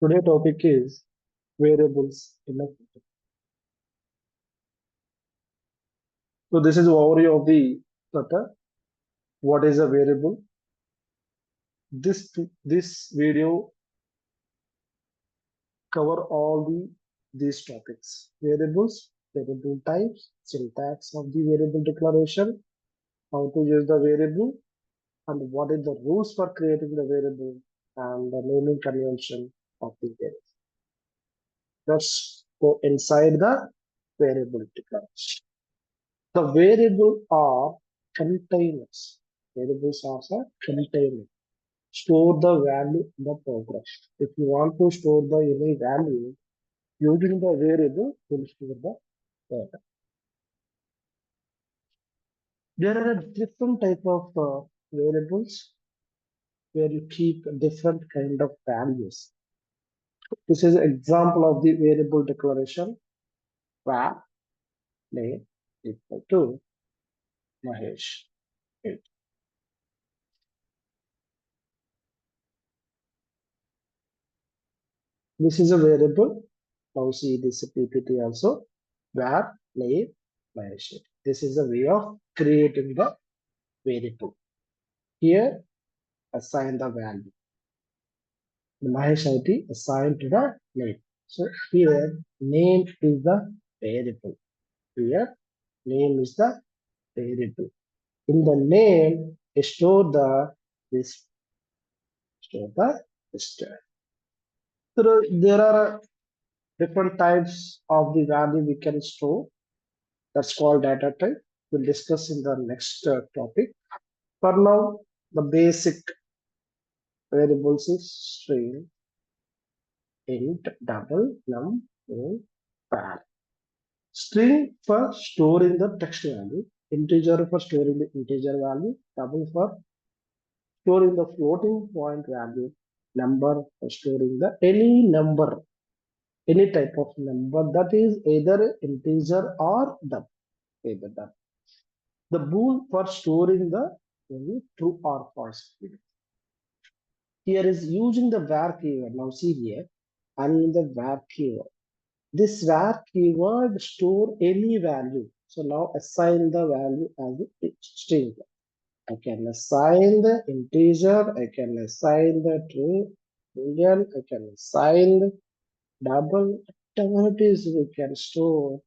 Today topic is variables in a Flutter. So this is overview of the Flutter. What is a variable? This video cover all these topics. Variables, variable types, syntax of the variable declaration, how to use the variable, and what is the rules for creating the variable and the naming convention of the variable. Let's go inside the variable declaration. The variable are containers. Variables are a container. Store the value in the program. If you want to store the any value using the variable, you'll store the data. There are a different type of variables where you keep different kind of values. This is an example of the variable declaration var name equal to Mahesh. This is a variable. Now see this PPT also where name Mahesh. This is a way of creating the variable. Here assign the value. The Mahesh ID assigned to the name. So here name is the variable. Here name is the variable. In the name store the this store the register. So there are different types of the value we can store. That's called data type. We'll discuss in the next topic. For now, the basic variables is string, int, double, num, int, var. String for storing the text value, integer for storing the integer value, double for storing the floating point value, number for storing the any number, any type of number that is either integer or double, either double. The bool for storing the true or false. Here is using the var keyword. Now see here, I'm in the var keyword. This var keyword store any value. So now assign the value as a string. I can assign the integer, I can assign the true, boolean, I can assign the double, whatever it is we can store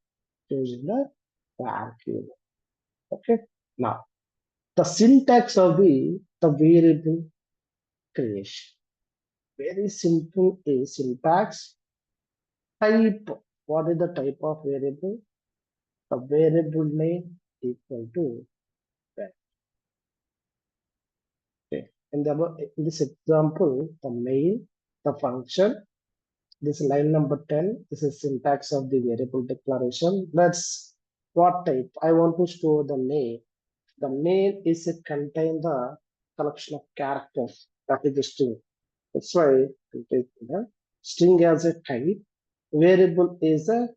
using the var keyword. Okay. Now the syntax of the variable creation. Very simple is syntax. Type. What is the type of variable? The variable name equal to that. Okay. In this example, the main, the function. This is line number 10. This is syntax of the variable declaration. Let's what type? I want to store the name. The name is a contain the collection of characters. That is the string. That's why we take the string as a type. Variable is a,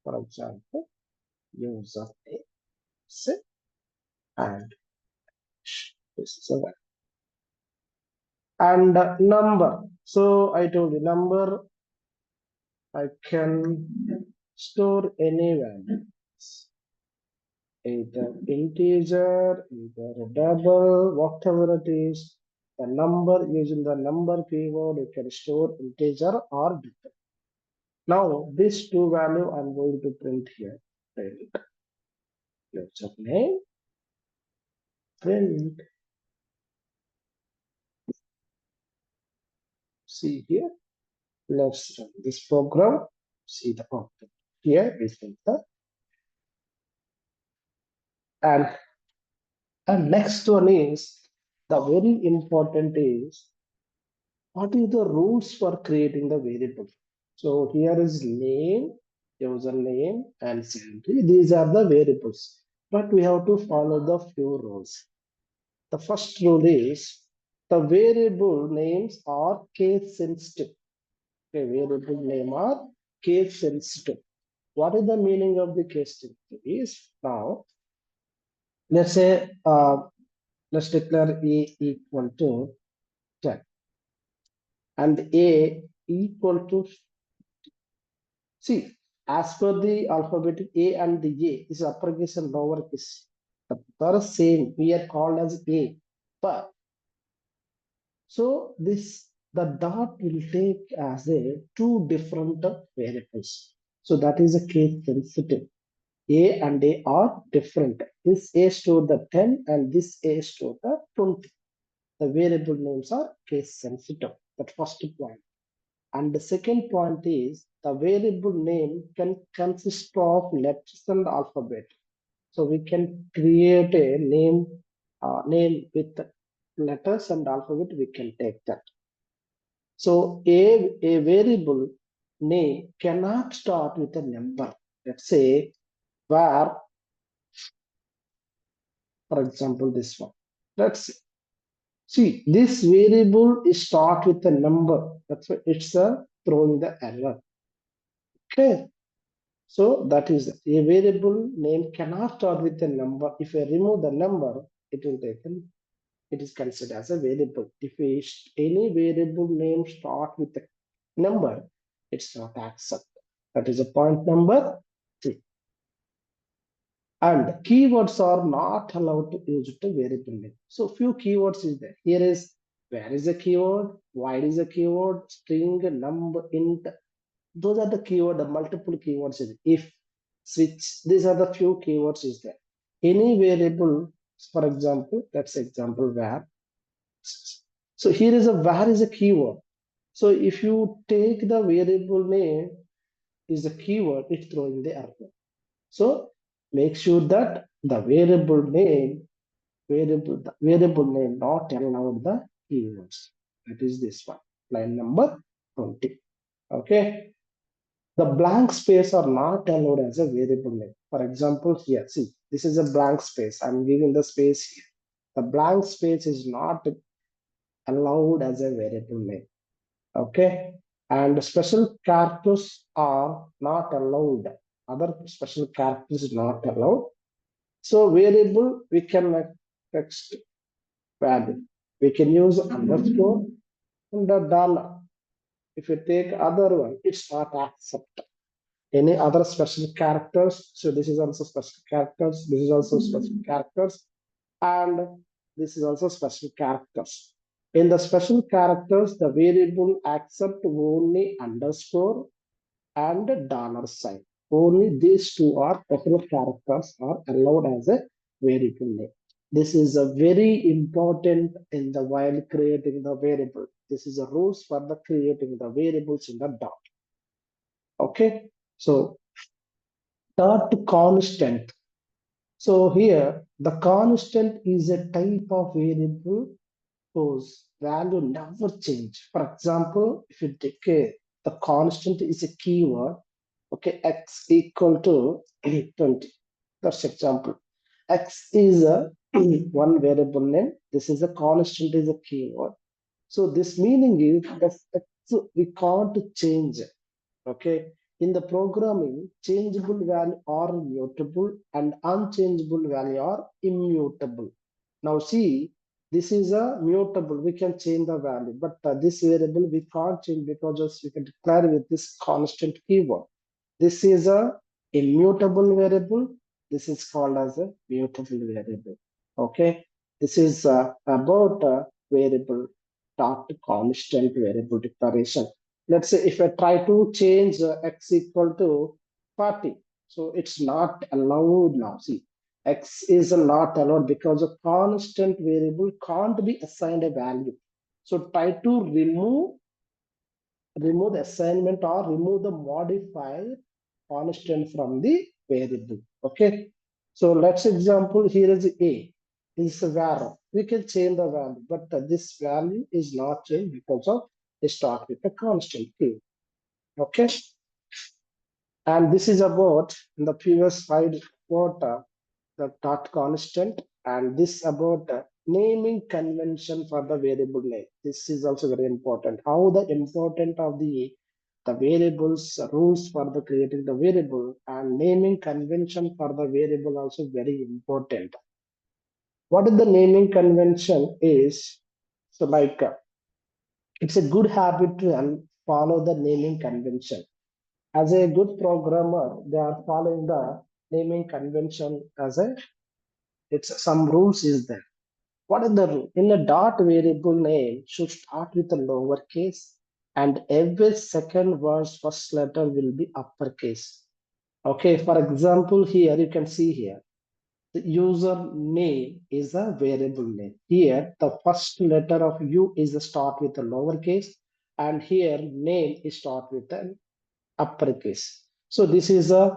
for example, username, say, and this is a value. And number. So I told you number, I can store any value, either integer, either double, whatever it is. The number using the number keyword, you can store integer or double. Now, these two value I'm going to print here. Print username, print. See here. Let's run this program. See the output. Here is the and next one is the very important is what is the rules for creating the variable. So here is name, username, and salary. These are the variables, but we have to follow the few rules. The first rule is the variable names are case sensitive. Okay, variable name are case sensitive. What is the meaning of the case sensitive? Is now let's say let's declare a equal to 10 and a equal to, see, as per the alphabetic A and the A is uppercase and lowercase. They are same. We are called as A. But so this the dot will take as a two different variables. So that is a case sensitive. A and A are different. This A store the 10 and this A store the 20. The variable names are case sensitive. That first point. And the second point is the variable name can consist of letters and alphabet. So we can create a name with letters and alphabet. We can take that. So a variable name cannot start with a number. Let's say var, for example, this one. Let's see this variable is start with a number. That's why it's a throwing the error. Okay. So that is a variable name cannot start with a number. If I remove the number, it will take it is considered as a variable. If any variable name start with a number, it's not accepted. That is a point number 3. And keywords are not allowed to use the variable name. So few keywords is there. Here is where is a keyword, wide is a keyword, string, number, int. Those are the keyword, the multiple keywords is if, switch. These are the few keywords is there. Any variable, for example, that's example where. So here is a where is a keyword. So if you take the variable name is a keyword, it's throwing the error. So make sure that the variable name not allowed the keywords. That is this one, line number 20. Okay. The blank space are not allowed as a variable name. For example, here, see, this is a blank space. I'm giving the space here. The blank space is not allowed as a variable name. Okay. And special characters are not allowed. Other special characters is not allowed. So variable, we can make text value. We can use underscore and the dollar. If you take other one, it's not accepted. Any other special characters. So this is also special characters. This is also special characters. And this is also special characters. In the special characters, the variable accept only underscore and dollar sign. Only these two are special characters are allowed as a variable name. This is a very important in the while creating the variable. This is a rules for the creating the variables in the dot. Okay, so dot constant. So here the constant is a type of variable whose value never change. For example, if you take the constant is a keyword, okay, x equal to 20. That's example. X is a one variable name. This is a constant is a keyword. So this meaning is that x we can't change it. Okay. In the programming, changeable value are mutable and unchangeable value are immutable. Now see, this is a mutable. We can change the value, but this variable we can't change because just we can declare with this constant keyword. This is a immutable variable. This is called as a mutable variable. Okay. This is about variable dot constant variable declaration. Let's say if I try to change x equal to 40, so it's not allowed now. See, x is not allowed because a constant variable can't be assigned a value. So try to remove the assignment or remove the modifier constant from the variable. Okay. So let's example here is a. This is a var. We can change the value, but this value is not changed because of they start with a constant k. Okay. And this is about in the previous slide about the dot constant, and this about naming convention for the variable name. This is also very important. How the important of the variables rules for the creating the variable and naming convention for the variable also very important. What is the naming convention is, so like it's a good habit to follow the naming convention. As a good programmer, they are following the naming convention as a it's some rules is there. What is the rule? In a dot variable name should start with a lowercase and every second word's first letter will be uppercase. Okay, for example, here you can see here the user name is a variable name. Here, the first letter of U is a start with a lowercase, and here name is start with an uppercase. So this is a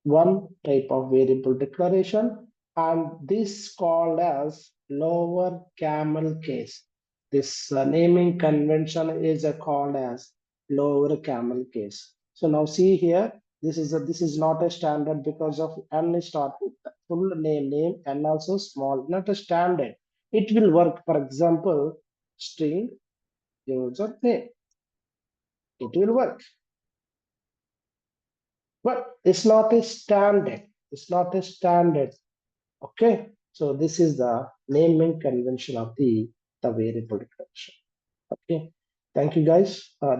one type of variable declaration, and this called as lower camel case. This naming convention is called as lower camel case. So now see here, this is not a standard because of n start with the full name and also small, not a standard. It will work. For example, string user name. It will work. But it's not a standard. It's not a standard. Okay. So this is the naming convention of the variable declaration. Okay. Thank you guys.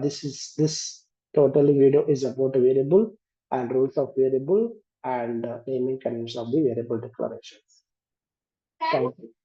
This totally video is about a variable and rules of variable and naming convention of the variable declarations. Thank you.